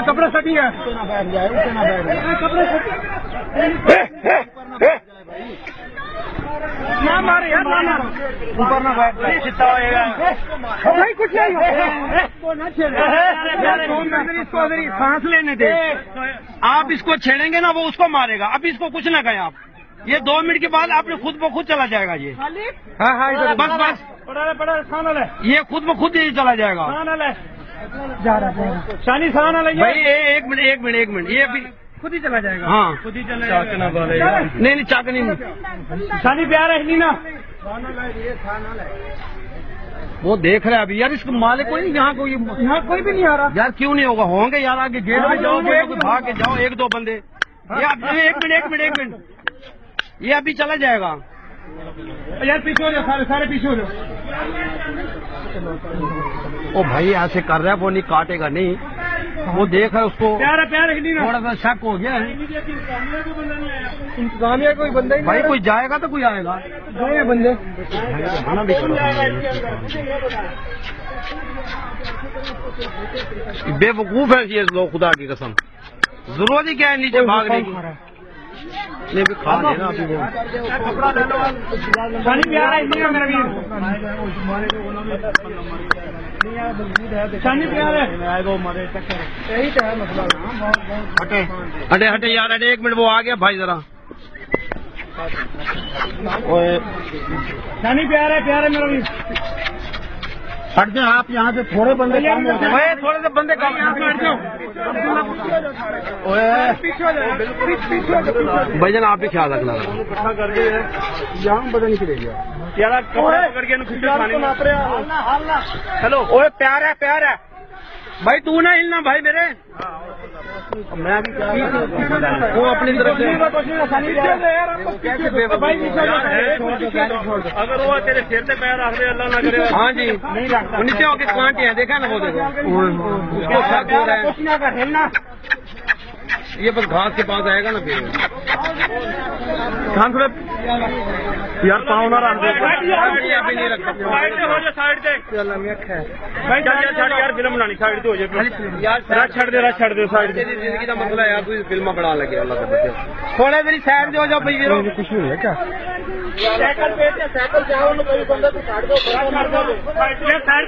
कपड़े सटी है ना मारे यार, ना ऊपर ना बैठ भाई, कुछ नहीं इसको सांस लेने दे। आप इसको छेड़ेंगे ना, वो उसको मारेगा। अब इसको कुछ ना कहें आप। ये 2 मिनट के बाद आपने खुद ब खुद चला जाएगा ये। हाँ, बस पड़ा ये खुद ब खुद ही चला जाएगा। शानी भाई, एक मिनट ये अभी खुद ही चला जाएगा। हाँ, खुद ही चला जाएगा। नहीं चाकनी नहीं। शानी प्यार है नहीं ना, वो देख रहा है अभी यार। इसको मालिक कोई यहाँ कोई भी नहीं आ रहा यार। क्यों नहीं होगा? होंगे यार, आगे गेट में जाओ, भाग के जाओ 1-2 बंदे। ये एक मिनट ये अभी चला जाएगा यार। पीछे हो जाओ, सारे पीछे हो जाओ। ओ भाई ऐसे कर रहा है, वो नहीं काटेगा नहीं। वो देख रहा है उसको, थोड़ा सा शक हो गया है। इंतजामिया कोई बंदा ही भाई, कोई जाएगा तो कोई आएगा। गए बंदे बेवकूफ है ये लोग, खुदा की कसम। जरूरत ही क्या है नीचे भागने की? नहीं भी खा लेना अभी वो। हटे यार, हटे 1 मिनट। वो आ गया भाई, जरा शानी प्यार है मेरा भी। हट जाए आप यहाँ से, थोड़े बंदे कम होते हैं। थोड़े से बंदे कम यहाँ हट जाओ। भाईजान आप भी ख्याल रखना। यहाँ बदल नहीं चलेगा यार। हेलो, ओए प्यार है भाई, तू ना हिलना भाई मेरे। मैं भी वो अपनी तरफ से अगर वो तेरे सिर पे पैर रख दे, अल्लाह ना करे। हाँ जी, नीचे होके कांटे हैं, देखा ना वो, देखो उसको शक हो रहा है। ये बस घास के पास आएगा ना फिर थोड़ा यार पाँव ना रख दे। अभी नहीं रख सकते। साइड से यार, फिल्म बनानी साइड से हो जाए यार। छड़ दे साइड से। जिंदगी का मसला है यार, कोई फिल्म बना लगे। अल्लाह का बच्चे थोड़ा मेरी साइड से हो जाओ भाई। कुछ नहीं है क्या? साइकिल जाओ ना, कोई बंदा तो साइड पे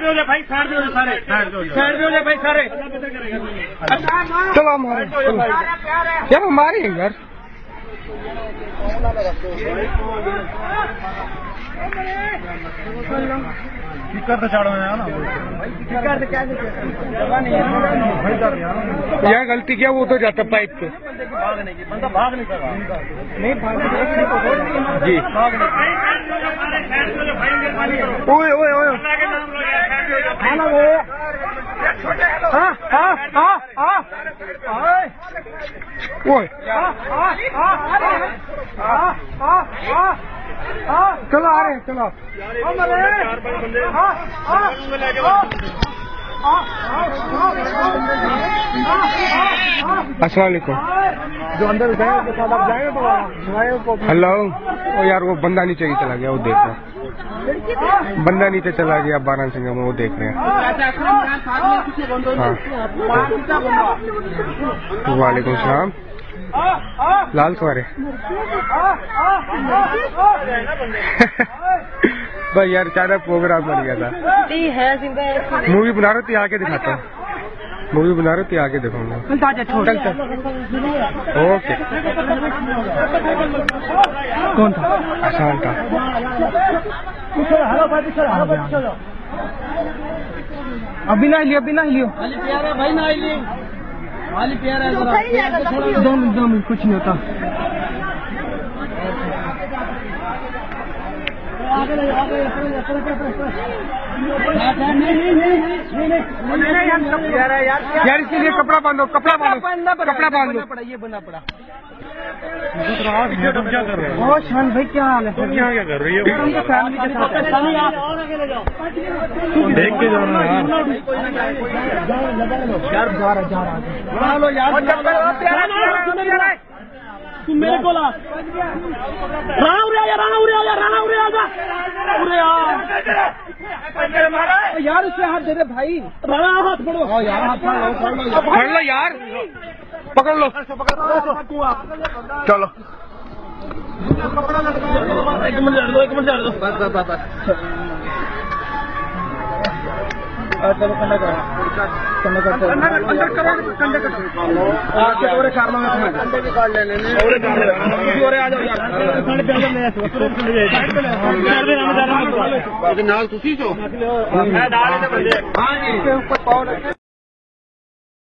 हो जाए भाई। साइड पे हो जाए भाई सारे। चलो हमारे यार, हमारे यार यार गलती क्या, वो तो जाता पाइप पे। बंदा भाग नहीं कर रहा। नहीं जी। ओए चलो आ रहे हैं, चलो। अस्सलाम वालेकुम। जो अंदर गए उसके साथ आप जाएंगे तो हेलो। ओ यार, वो बंदा नीचे ही चला गया, वो देख रहे हैं। बंदा नीचे चला गया 12 सिंह में, वो देख रहे हैं। वालेकुम सलाम। लाल सवारे भाई यार, अचानक प्रोग्राम बन गया था। मूवी बना रहे थे, आके दिखाता हूँ। मूवी बना रहे थे, आके दिखाऊंगा। ओके। कौन था? आसान था। अभी ना लियो भाई, ना लियो। वाली प्यार है, 2 मिनट कुछ नहीं होता। यार इसके लिए कपड़ा बांधो। ये बंदा पड़ा। क्या कर रहे हो? शान भाई क्या हाल है? तुम यहाँ क्या कर रही हो? फैमिली के साथ देख के जाओ ना यार। जा रहा तू मेरे को ला राणा उरे आ, राणा उरे आ, राणा उरे आ जा, उरे आ यार, उससे हाथ दे दे भाई, राणा हाथ पकड़ो यार, हाथ पकड़ लो यार, पकड़ लो, चलो एक मिनट दो, एक मिनट दो, बस चलो कंडा करो, कंडा करो, कंडे करो, आपके और कार में कंडे भी काट लेने ने, और आ जाओ यार, कंडे पे आ जाओ, मैं नाल तुसी जो मैं डाल दे बंदे, हां जी, ऊपर पाव